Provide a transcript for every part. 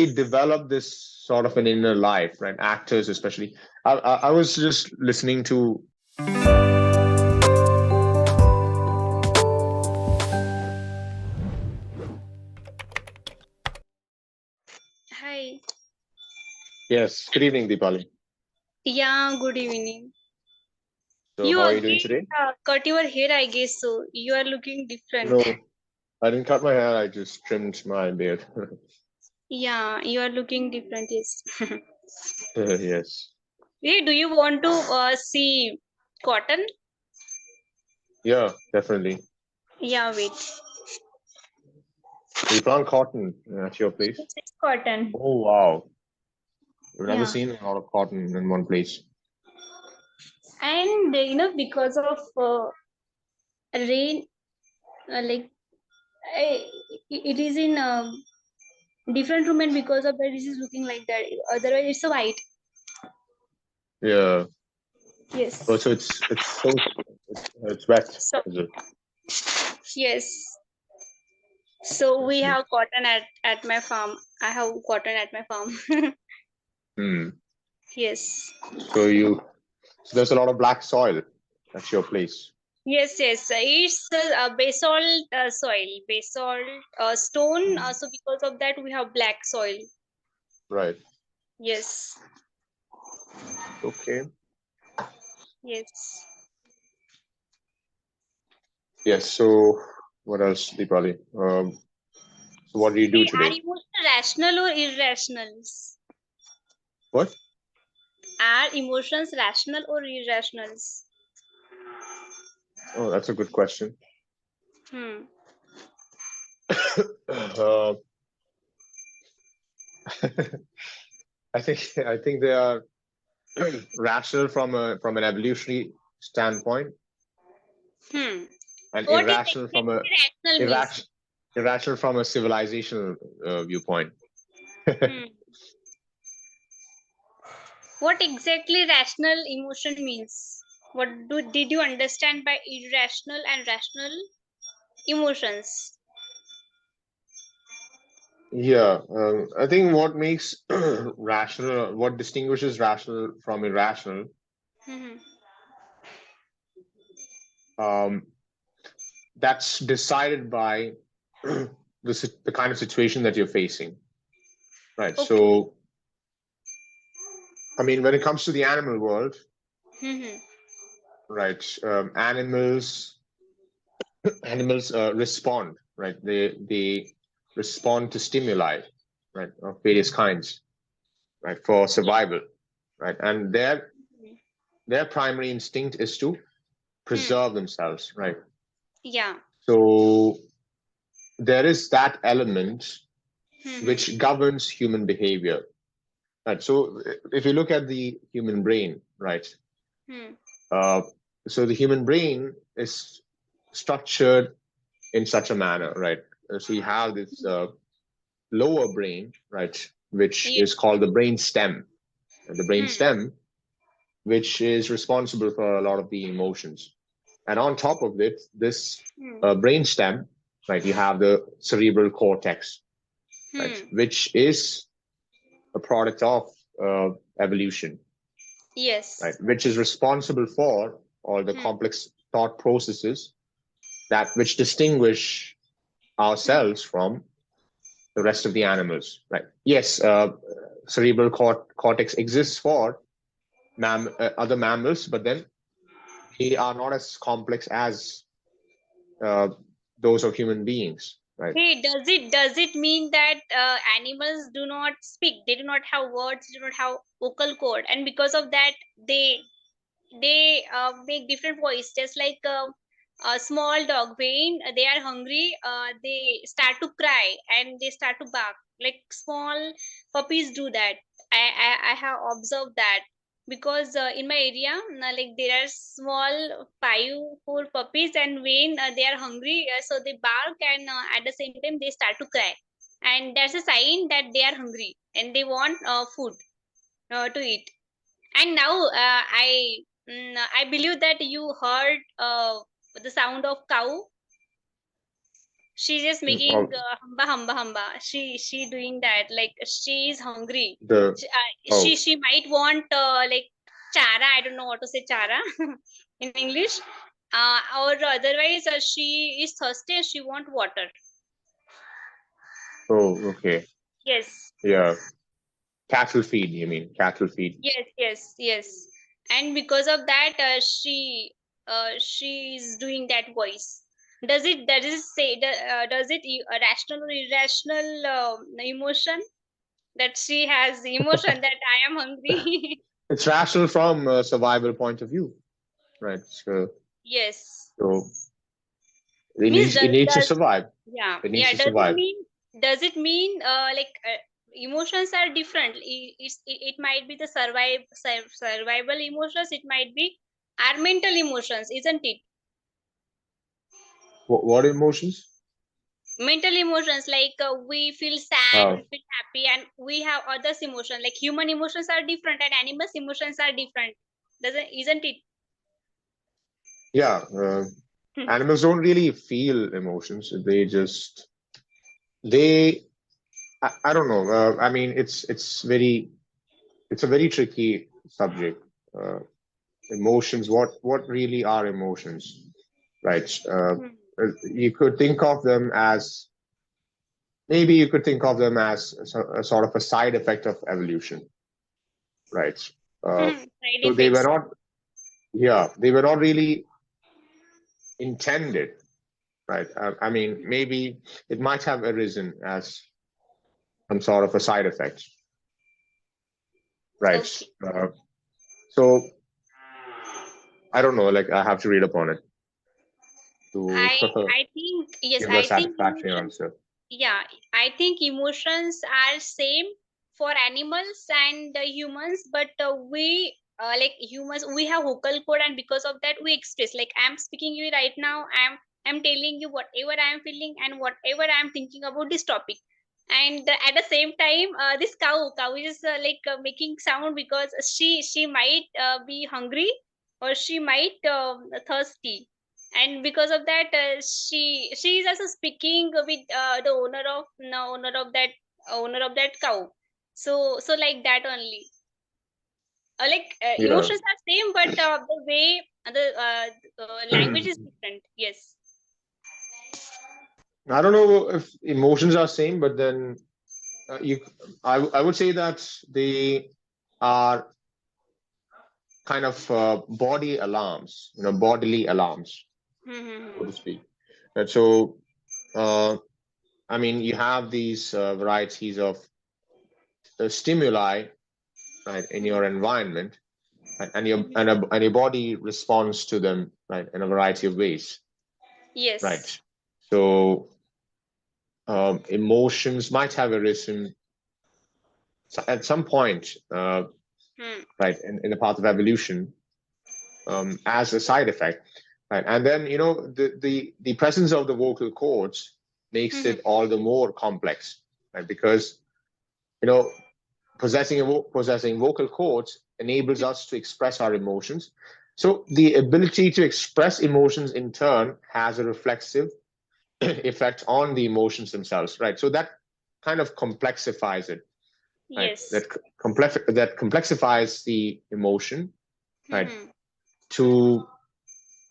develop this sort of an inner life, right? Actors, especially. I was just listening to. Hi. Yes. Good evening, Deepali. Yeah, good evening. So, You how are you doing again today? cut your hair, I guess so. You are looking different. No, I didn't cut my hair. I just trimmed my beard. Yeah, you are looking different, yes. Yes. Hey, do you want to see cotton? Yeah, definitely. Yeah, wait. So you plant cotton at your place? This is cotton. Oh, wow. I've never Yeah. seen a lot of cotton in one place. And because of rain, like I, it is in different room, and because of that, it is looking like that. Otherwise, it's a white. Yeah. Oh, Yes. so it's wet, So, is it? yes. So I we see. have cotton at my farm. I have cotton at my farm. Hmm. Yes. So so there's a lot of black soil at your place. Yes, yes. It's a basalt soil, basalt stone. Hmm. So because of that, we have black soil. Right. Yes. Okay. Yes. Yes. So what else, Deepali? So what do you do Hey, are today? emotions rational or irrational? What? Are emotions rational or irrational? Oh, that's a good question. Hmm. uh, I think they are rational from an evolutionary standpoint, Hmm. and What is irrational from a exactly rational means? irrational irrational from a civilizational viewpoint. Hmm. What exactly rational emotion means? What did you understand by irrational and rational emotions? Yeah, I think what makes rational, what distinguishes rational from irrational, Hmm. um, that's decided by the kind of situation that you're facing, right? Okay. So, I mean, when it comes to the animal world, Hmm. right, animals respond, right? They respond to stimuli, right, of various kinds, right, for survival, right, and their primary instinct is to Hmm. preserve themselves, right? Yeah. So there is that element Hmm. which governs human behavior, right? So if you look at the human brain, right, Hmm. uh, so the human brain is structured in such a manner, right? So you have this lower brain, right, which Yeah. is called the brain stem, and the brain Hmm. stem, which is responsible for a lot of the emotions. And on top of it, this Hmm. brain stem, right, you have the cerebral cortex, right, Hmm. which is a product of evolution, right, Yes. which is responsible for all the Hmm. complex thought processes that which distinguish Hmm. ourselves from the rest of the animals, right? Yes, cerebral cortex exists for other mammals, but then they are not as complex as uh, those of human beings, right? Hey, does it mean that animals do not speak? They do not have words. They do not have vocal cord, and because of that, they make different voice. Just like a small dog, when they are hungry, they start to cry and they start to bark. Like small puppies do that. I have observed that because in my area, like there are small 5 4 puppies, and when they are hungry, so they bark, and at the same time they start to cry, and that's a sign that they are hungry and they want food to eat. And now I believe that you heard the sound of cow. She's just making hamba hamba hamba. She doing that, like she is hungry. The She might want like chara. I don't know what to say chara in English. Or otherwise, she is thirsty and she want water. okay. Yes. Yeah. Cattle feed, you mean? Cattle feed. Yes. And because of that, she is doing that voice. Does it say does it a rational or irrational emotion that she has emotion that I am hungry? It's rational from a survival point of view, right? Yes. So Means it needs to does survive. yeah It needs yeah to survive. does it mean like emotions are different? It might be the survival emotions. It might be our mental emotions, isn't it? What emotions? Mental emotions like we feel sad, Oh, we feel happy, and we have others emotions. Like human emotions are different and animals emotions are different, doesn't isn't it? yeah. Animals don't really feel emotions. They. I don't know. I mean, it's a very tricky subject. Uh, Emotions. What really are emotions, right? You could think of them as maybe you could think of them as a sort of a side effect of evolution, right? Uh, Side so they were effects. not, yeah, they were not really intended, right? I mean, maybe it might have arisen as some sort of a side effect, right? Okay. So I don't know, like I have to read upon it to I think yes, give a I think satisfactory emotions. answer. Yeah, I think emotions are same for animals and humans, but we like humans we have vocal cord, and because of that we express. Like I'm speaking you right now, I'm telling you whatever I'm feeling and whatever I'm thinking about this topic. And at the same time, this cow is like making sound because she might be hungry or she might thirsty, and because of that she is also speaking with the owner of no, owner of that cow. So like that only, Yeah. emotions are same, but the way the language is different. Yes. I don't know if emotions are same, but then you, I would say that they are kind of body alarms, bodily alarms, Mm-hmm. so to speak. And so, uh, I mean, you have these varieties of stimuli, right, in your environment, and your body responds to them, right, in a variety of ways, Yes. right. So, emotions might have arisen at some point, Hmm. right, in the path of evolution, as a side effect, right? And then the presence of the vocal cords makes Mhm. it all the more complex, right? Because you know possessing vocal cords enables us to express our emotions. So the ability to express emotions in turn has a reflexive effect on the emotions themselves, right? So that kind of complexifies it, right? Yes. That complexifies the emotion, right? Mhm. To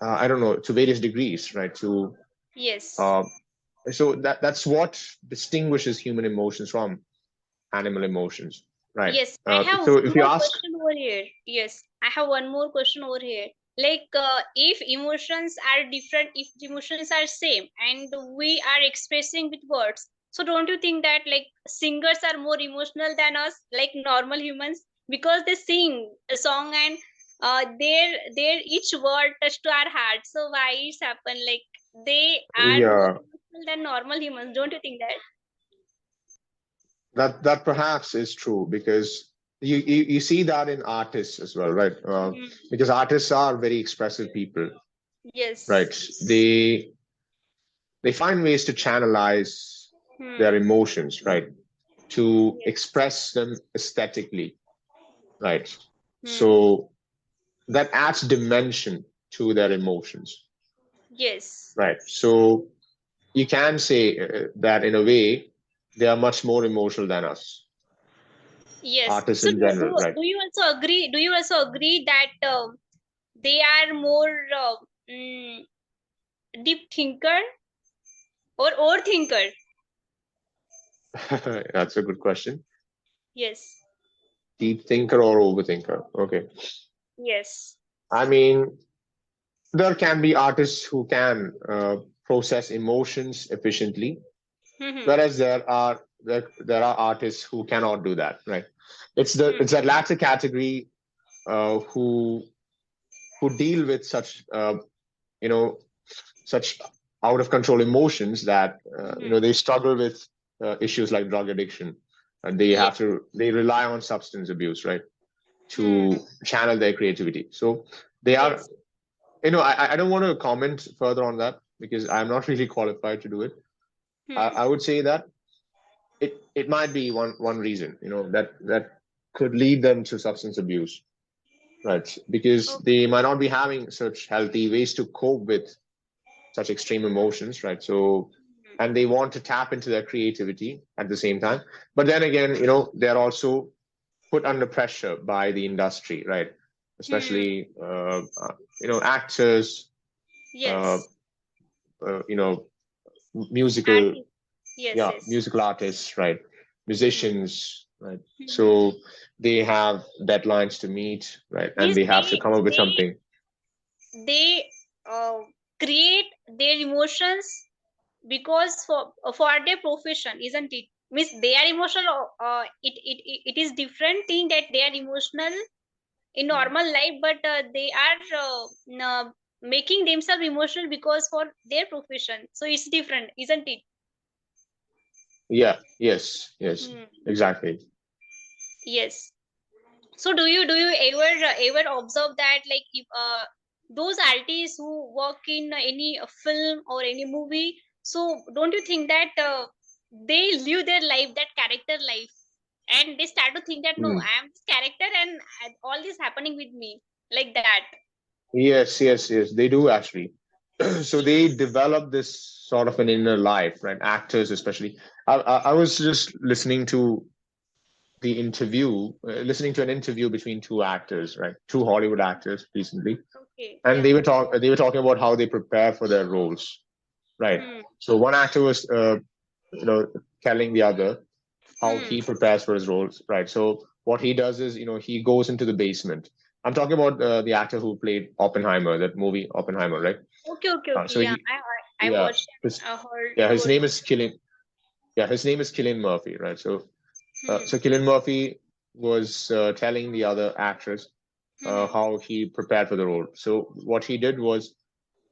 I don't know, to various degrees, right? To Yes. uh, so that's what distinguishes human emotions from animal emotions, right? Yes, I have So one if you more ask, question over here. Yes, I have one more question over here. Like, if emotions are different, if emotions are same, and we are expressing with words, so don't you think that like singers are more emotional than us, like normal humans, because they sing a song and their each word touch to our heart. So why it's happen? Like they are more yeah, emotional than normal humans. Don't you think that? that perhaps is true because you see that in artists as well, right? Mhm. Because artists are very expressive people, Yes. right? They find ways to channelize their Hmm. emotions, right? To Yes. express them aesthetically, right? Hmm. So that adds dimension to their emotions, Yes. right? So you can say that in a way they are much more emotional than us, Yes. artists So in general, right? do you also agree? Do you also agree that they are more deep thinker or overthinker? That's a good question. Yes. Deep thinker or overthinker? Okay. Yes. I mean, there can be artists who can process emotions efficiently, Hmm. whereas there are artists who cannot do that, right? It's that latter category who deal with such you know such out of control emotions that Hmm. they struggle with issues like drug addiction, and Yes. they rely on substance abuse, right, Hmm. to channel their creativity. So they are, Yes. I don't want to comment further on that because I'm not really qualified to do it. Hmm. I would say that it might be one reason, that could lead them to substance abuse, right? Because they might Okay. not be having such healthy ways to cope with such extreme emotions, right? So, Hmm. and they want to tap into their creativity at the same time. But then again, they're also put under pressure by the industry, right? Hmm. Especially, actors, uh, Yes. uh, you know, musical, Artist. Yes. yeah, Yes. musical artists, right? Hmm. Musicians, right? Hmm. So they have deadlines to meet, right? And Means they have to come up with something. they uh, create their emotions because for their profession, isn't it? Means they are emotional. It is different thing that they are emotional in normal life, but they are making themselves emotional because for their profession. So it's different, isn't it? Yeah, yes, yes, Hmm. exactly. Yes. So do you ever observe that, like, if those artists who work in any film or any movie, so don't you think that they live their life, that character life, and they start to think that, no, Mm. I am this character and all this happening with me, like that. Yes, yes, yes, they do actually. So they Yes. develop this sort of an inner life, right? Actors, especially. I was just listening to an interview between two actors, right? Two Hollywood actors recently, Okay. and Yeah. they were talking about how they prepare for their roles, right? Hmm. So one actor was, telling the other how Hmm. he prepares for his roles, right? So what he does is, he goes into the basement. I'm talking about the actor who played Oppenheimer, that movie Oppenheimer, right? Okay. Okay. Okay. So Yeah. he, I yeah, watched his, and heard yeah, his about name it. is Cillian Murphy, right? So, Hmm. so Cillian Murphy was telling the other actress Hmm. how he prepared for the role. So what he did was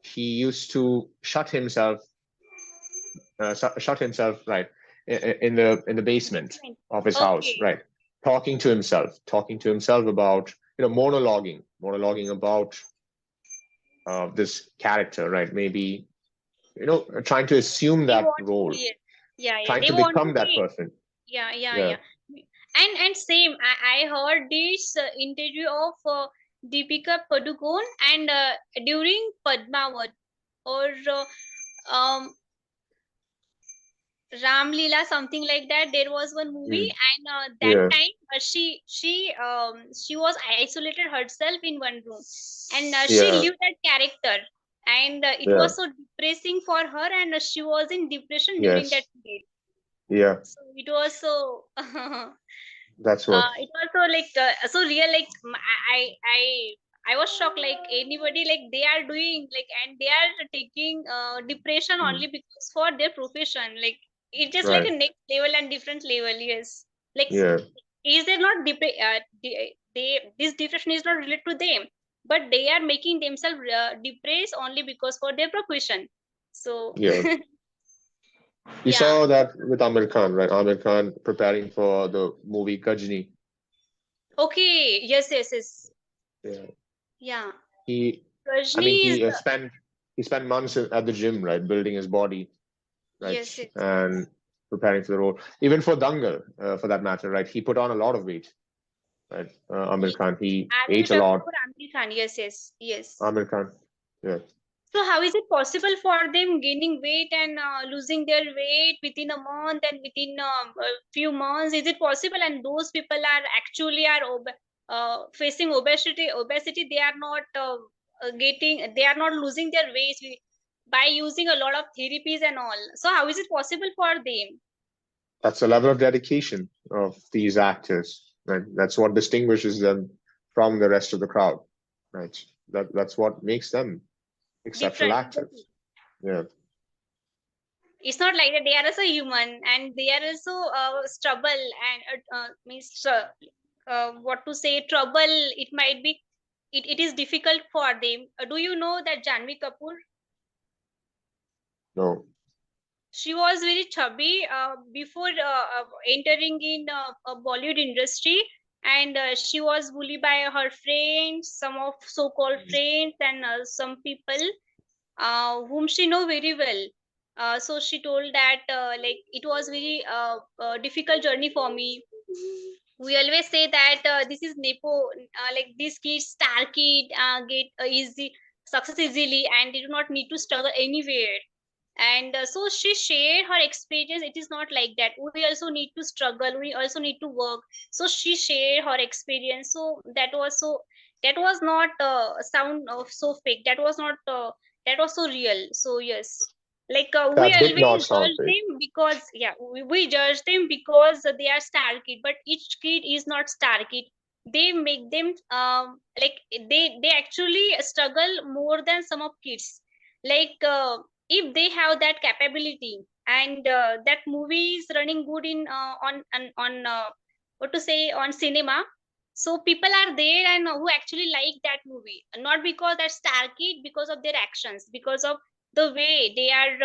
he used to shut himself, right, in the basement Basement. of his house, Okay. right, talking to himself about, monologuing about this character, right? Maybe, trying to assume They that want to, role, yes. Yeah, yeah. trying They to want to become that be. person. Yeah, yeah, Yeah. yeah. And same. I heard this interview of Deepika Padukone and during Padmavat or um Ram Leela, something like that. There was one movie, Mm. and that Yeah. time she was isolated herself in one room, and she Yeah. lived that character, and it Yeah. was so depressing for her, and she was in depression during that Yes. period. Yeah. So it was so That's what. it was so like so real, like I was shocked, like anybody, like they are doing, like, and they are taking depression Mm. only because for their profession, like it's just like Right. a next level and different level. Yes, like, Yeah. is there not this depression is not related to them, but they are making themselves depressed only because for their profession. So Yeah. You yeah. saw that with Amir Khan, right? Amir Khan preparing for the movie Kajni. Okay. Yes. Yes. Yes. Yeah. Yeah. He, I mean, Rajni is he spent months at the gym, right, building his body, right, yes. Yes. and preparing for the role. Even for Dangal, for that matter, right, he put on a lot of weight, right? Amir Ye- Khan, he Are you ate a talking lot. about Amir Khan? Yes. Yes. Yes. Amir Khan, yeah. So how is it possible for them gaining weight and losing their weight within a month and within a few months? Is it possible? And those people are actually facing obesity. Obesity. They are not getting. They are not losing their weight by using a lot of therapies and all. So how is it possible for them? That's the level of dedication of these actors, right? That's what distinguishes them from the rest of the crowd, right? That's what makes them exceptional Different. actors. Yeah. It's not like that. They are also human and they are also struggle and means what to say trouble. It might be. It is difficult for them. Do you know that Janvi Kapoor? No. She was very chubby before entering in Bollywood industry, and she was bullied by her friends, some of so-called friends, and some people whom she know very well. So she told that like it was very difficult journey for me. We always say that this is nepo, like these kids, star kid, get easy success easily, and they do not need to struggle anywhere. And so she shared her experience. It is not like that. We also need to struggle. We also need to work. So she shared her experience. So that was not sound of so fake. That was not that was so real. So yes, like we That did not always sound judge fake. them because yeah, we judge them because they are star kid, but each kid is not star kid. They make them like they actually struggle more than some of kids. Like if they have that capability and that movie is running good in on what to say on cinema, so people are there and who actually like that movie, not because that's star kid, because of their actions, because of the way they are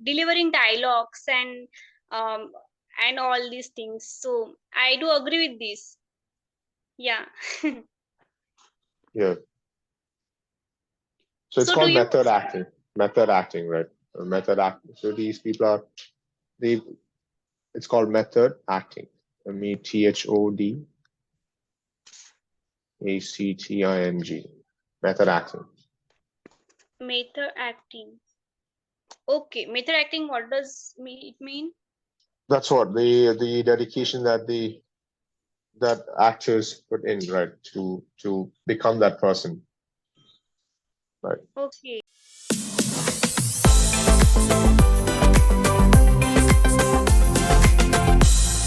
delivering dialogues um, and all these things. So I do agree with this. Yeah. Yeah. So it's So do called you method acting. Method acting, right? Method acting. So these people are they. It's called method acting. METHOD ACTING. Method acting. method acting? Okay, method acting. What does it mean? That's what the dedication that actors put in, right, to become that person, right? Okay.